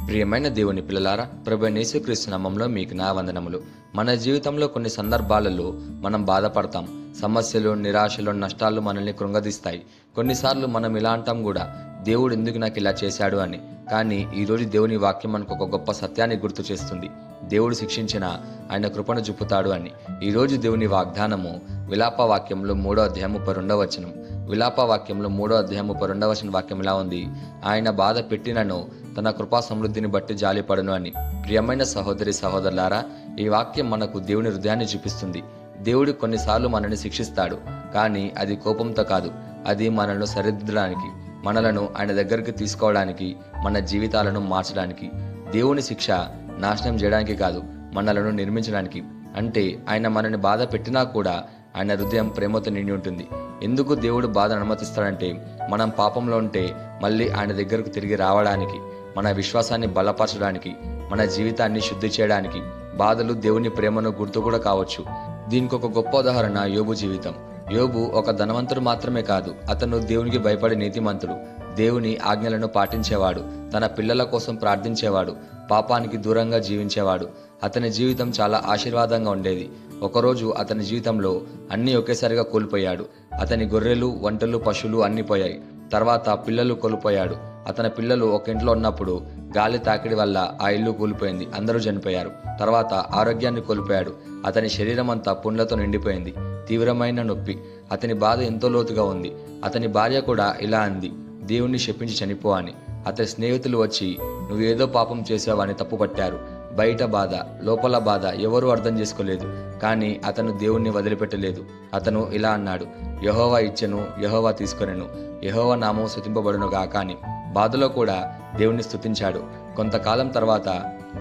ప్రియమైన దేవుని పిల్లలారా, ప్రభు యేసుక్రీస్తు నామములో మీకు నా వందనములు. మన జీవితంలో కొన్ని సందర్భాలలో మనం బాధపడతాం. సమస్యలు, నిరాశలు, నష్టాలు మనల్ని కృంగదీస్తాయి. కొన్నిసార్లు మనం ఇలా అంటాం కూడా, దేవుడు ఎందుకు నాకు ఇలా చేశాడు అని. కానీ ఈరోజు దేవుని వాక్యం మనకు ఒక గొప్ప సత్యాన్ని గుర్తు చేస్తుంది. దేవుడు శిక్షించిన ఆయన కృపను చూపుతాడు అని. ఈరోజు దేవుని వాగ్దానము విలాప వాక్యంలో 3వ అధ్యాయం 32వ వచనం. విలాప వాక్యంలో 3వ అధ్యాయం 32వ వచన వాక్యం ఇలా ఉంది: ఆయన బాధ పెట్టినను తన కృపా సమృద్ధిని బట్టి జాలిపడును అని. ప్రియమైన సహోదరి సహోదరులారా, ఈ వాక్యం మనకు దేవుని హృదయాన్ని చూపిస్తుంది. దేవుడు కొన్నిసార్లు మనల్ని శిక్షిస్తాడు, కానీ అది కోపంతో కాదు. అది మనల్ని సరిదిద్దడానికి, మనలను ఆయన దగ్గరికి తీసుకోవడానికి, మన జీవితాలను మార్చడానికి. దేవుని శిక్ష నాశనం చేయడానికి కాదు, మనలను నిర్మించడానికి. అంటే ఆయన మనల్ని బాధ పెట్టినా కూడా ఆయన హృదయం ప్రేమతో నిండి ఉంటుంది. ఎందుకు దేవుడు బాధను అనుమతిస్తాడంటే, మనం పాపంలో ఉంటే మళ్ళీ ఆయన దగ్గరకు తిరిగి రావడానికి, మన విశ్వాసాన్ని బలపరచడానికి, మన జీవితాన్ని శుద్ధి చేయడానికి. బాధలు దేవుని ప్రేమను గుర్తు కూడా కావచ్చు. దీనికి ఒక గొప్ప ఉదాహరణ యోబు జీవితం. యోబు ఒక ధనవంతుడు మాత్రమే కాదు, అతను దేవునికి భయపడే నీతిమంతుడు. దేవుని ఆజ్ఞలను పాటించేవాడు, తన పిల్లల కోసం ప్రార్థించేవాడు, పాపానికి దూరంగా జీవించేవాడు. అతని జీవితం చాలా ఆశీర్వాదంగా ఉండేది. ఒకరోజు అతని జీవితంలో అన్నీ ఒకేసారిగా కోల్పోయాడు. అతని గొర్రెలు, ఒంటెలు, పశువులు అన్నీ పోయాయి. తర్వాత పిల్లలు కోల్పోయాడు. అతని పిల్లలు ఒక ఇంట్లో ఉన్నప్పుడు గాలి తాకిడి వల్ల ఆ ఇల్లు కూలిపోయింది. అందరూ చనిపోయారు. తర్వాత ఆరోగ్యాన్ని కోల్పోయాడు. అతని శరీరం అంతా పుండ్లతో నిండిపోయింది. తీవ్రమైన నొప్పి. అతని బాధ ఎంతో లోతుగా ఉంది. అతని భార్య కూడా ఇలా అంది: దేవుణ్ణి శపించి చనిపో అని. అతని స్నేహితులు వచ్చి నువ్వేదో పాపం చేసావని తప్పుపట్టారు. బయట బాధ, లోపల బాధ ఎవరూ అర్థం చేసుకోలేదు. కానీ అతను దేవుణ్ణి వదిలిపెట్టలేదు. అతను ఇలా అన్నాడు: యెహోవా ఇచ్చెను, యెహోవా తీసుకొనెను, యెహోవా నామం స్తుతింపబడును గాక అని. బాధలో కూడా దేవుణ్ణి స్తుతించాడు. కొంతకాలం తర్వాత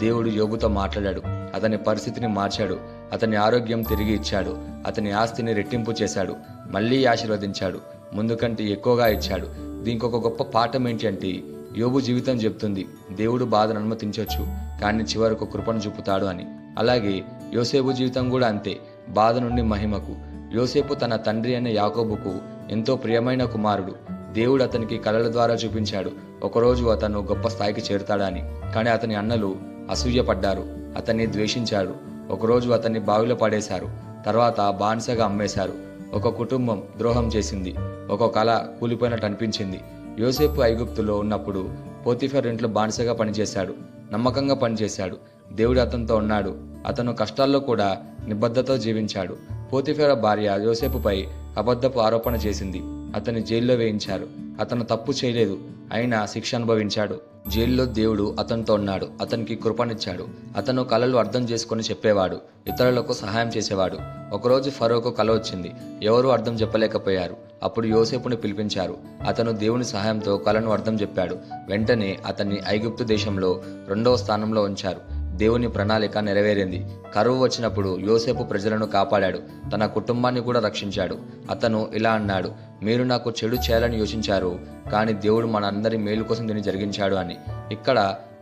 దేవుడు యోబుతో మాట్లాడాడు. అతని పరిస్థితిని మార్చాడు. అతని ఆరోగ్యం తిరిగి ఇచ్చాడు. అతని ఆస్తిని రెట్టింపు చేశాడు. మళ్ళీ ఆశీర్వదించాడు. ముందు కంటే ఎక్కువగా ఇచ్చాడు. దీనికి ఒక గొప్ప పాఠం ఏంటి అంటే, యోబు జీవితం చెప్తుంది, దేవుడు బాధను అనుమతించవచ్చు, కానీ చివరకు కృపను చూపుతాడు అని. అలాగే యోసేపు జీవితం కూడా అంతే, బాధ నుండి మహిమకు. యోసేపు తన తండ్రి అయిన యాకోబుకు ఎంతో ప్రియమైన కుమారుడు. దేవుడు అతనికి కలల ద్వారా చూపించాడు ఒకరోజు అతను గొప్ప స్థాయికి చేరుతాడని. కానీ అతని అన్నలు అసూయపడ్డారు, అతన్ని ద్వేషించారు. ఒకరోజు అతన్ని బావిలో పడేశారు. తర్వాత బానిసగా అమ్మేశారు. ఒక కుటుంబం ద్రోహం చేసింది. ఒక కళ కూలిపోయినట్టు అనిపించింది. యోసేపు ఐగుప్తులో ఉన్నప్పుడు పోతిఫర్ ఇంట్లో బానిసగా పనిచేశాడు. నమ్మకంగా పనిచేశాడు. దేవుడు అతనితో ఉన్నాడు. అతను కష్టాల్లో కూడా నిబద్ధతతో జీవించాడు. పోతిఫెర భార్య యోసేపుపై అబద్ధపు ఆరోపణ చేసింది. అతన్ని జైల్లో వేయించారు. అతను తప్పు చేయలేదు, అయినా శిక్ష అనుభవించాడు. జైల్లో దేవుడు అతనితో ఉన్నాడు. అతనికి కృపనిచ్చాడు. అతను కలలు అర్థం చేసుకొని చెప్పేవాడు, ఇతరులకు సహాయం చేసేవాడు. ఒకరోజు ఫరోకు కల వచ్చింది. ఎవరూ అర్థం చెప్పలేకపోయారు. అప్పుడు యోసేపుని పిలిపించారు. అతను దేవుని సహాయంతో కలను అర్థం చెప్పాడు. వెంటనే అతన్ని ఐగుప్తు దేశంలో 2వ స్థానంలో ఉంచారు. దేవుని ప్రణాళిక నెరవేరింది. కరువు వచ్చినప్పుడు యోసేపు ప్రజలను కాపాడాడు. తన కుటుంబాన్ని కూడా రక్షించాడు. అతను ఇలా అన్నాడు: మీరు నాకు చెడు చేయాలని యోచించారు, కానీ దేవుడు మన అందరి మేలు కోసం దీన్ని జరిగించాడు అని. ఇక్కడ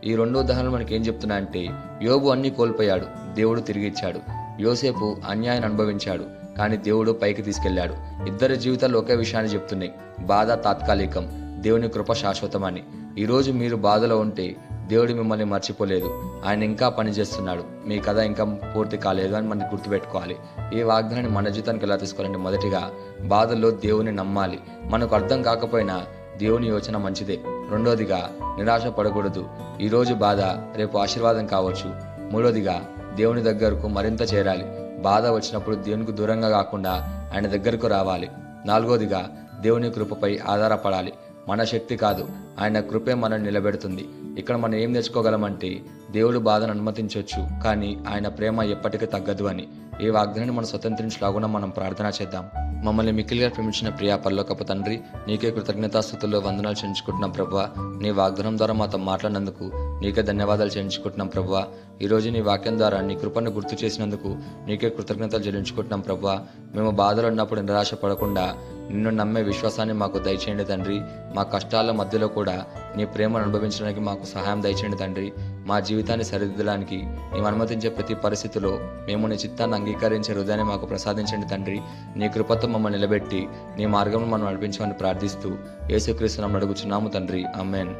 ఈ 2 ఉదాహరణలు మనకి ఏం చెప్తున్నాయంటే, యోబు అన్ని కోల్పోయాడు, దేవుడు తిరిగి ఇచ్చాడు. యోసేపు అన్యాయాన్ని అనుభవించాడు, కానీ దేవుడు పైకి తీసుకెళ్లాడు. ఇద్దరి జీవితాలు ఒకే విషయాన్ని చెప్తున్నాయి: బాధ తాత్కాలికం, దేవుని కృప శాశ్వతమని. ఈరోజు మీరు బాధలో ఉంటే దేవుడు మిమ్మల్ని మర్చిపోలేదు. ఆయన ఇంకా పనిచేస్తున్నాడు. మీ కథ ఇంకా పూర్తి కాలేదు అని మనం గుర్తుపెట్టుకోవాలి. ఈ వాగ్దానాన్ని మన జీవితానికి ఎలా తీసుకోవాలంటే, మొదటిగా బాధల్లో దేవుని నమ్మాలి. మనకు అర్థం కాకపోయినా దేవుని యోచన మంచిదే. రెండోదిగా నిరాశ పడకూడదు. ఈరోజు బాధ రేపు ఆశీర్వాదం కావచ్చు. మూడోదిగా దేవుని దగ్గరకు మరింత చేరాలి. బాధ వచ్చినప్పుడు దేవునికి దూరంగా కాకుండా ఆయన దగ్గరకు రావాలి. నాలుగోదిగా దేవుని కృపపై ఆధారపడాలి. మన శక్తి కాదు, ఆయన కృపే మనల్ని నిలబెడుతుంది. ఇక్కడ మనం ఏం నేర్చుకోగలమంటే, దేవుడు బాధను అనుమతించవచ్చు, కానీ ఆయన ప్రేమ ఎప్పటికీ తగ్గదు అని. ఈ వాగ్దానాన్ని మనం స్వతంత్రించలాగున మనం ప్రార్థన చేద్దాం. మమ్మల్ని మిక్కిలిగా ప్రేమించిన ప్రియా పరలోకపు తండ్రి, నీకే కృతజ్ఞతాస్తుతుల్లో వందనాలు చెల్లించుకుంటున్నాం ప్రభువా. నీ వాగ్దానం ద్వారా మాతో మాట్లాడినందుకు నీకే ధన్యవాదాలు చెల్లించుకుంటున్నాం ప్రభువా. ఈరోజు నీ వాక్యం ద్వారా నీ కృపను గుర్తు చేసినందుకు నీకే కృతజ్ఞతలు చెల్లించుకుంటున్నాం ప్రభువా. మేము బాధలు ఉన్నప్పుడు నిరాశ పడకుండా నిన్ను నమ్మే విశ్వాసాన్ని మాకు దయచేయండి తండ్రి. మా కష్టాల మధ్యలో కూడా నీ ప్రేమను అనుభవించడానికి మాకు సహాయం దయచేయండి తండ్రి. మా జీవితాన్ని సరిదిద్దడానికి నీవు అనుమతించే ప్రతి పరిస్థితిలో మేము నీ చిత్తాన్ని అంగీకరించే హృదయాన్ని మాకు ప్రసాదించండి తండ్రి. నీ కృపతో మమ్మల్ని నిలబెట్టి నీ మార్గంలో మనం నడిపించమని ప్రార్థిస్తూ యేసుక్రీస్తు నామమున అడుగుచున్నాము తండ్రి. ఆమేన్.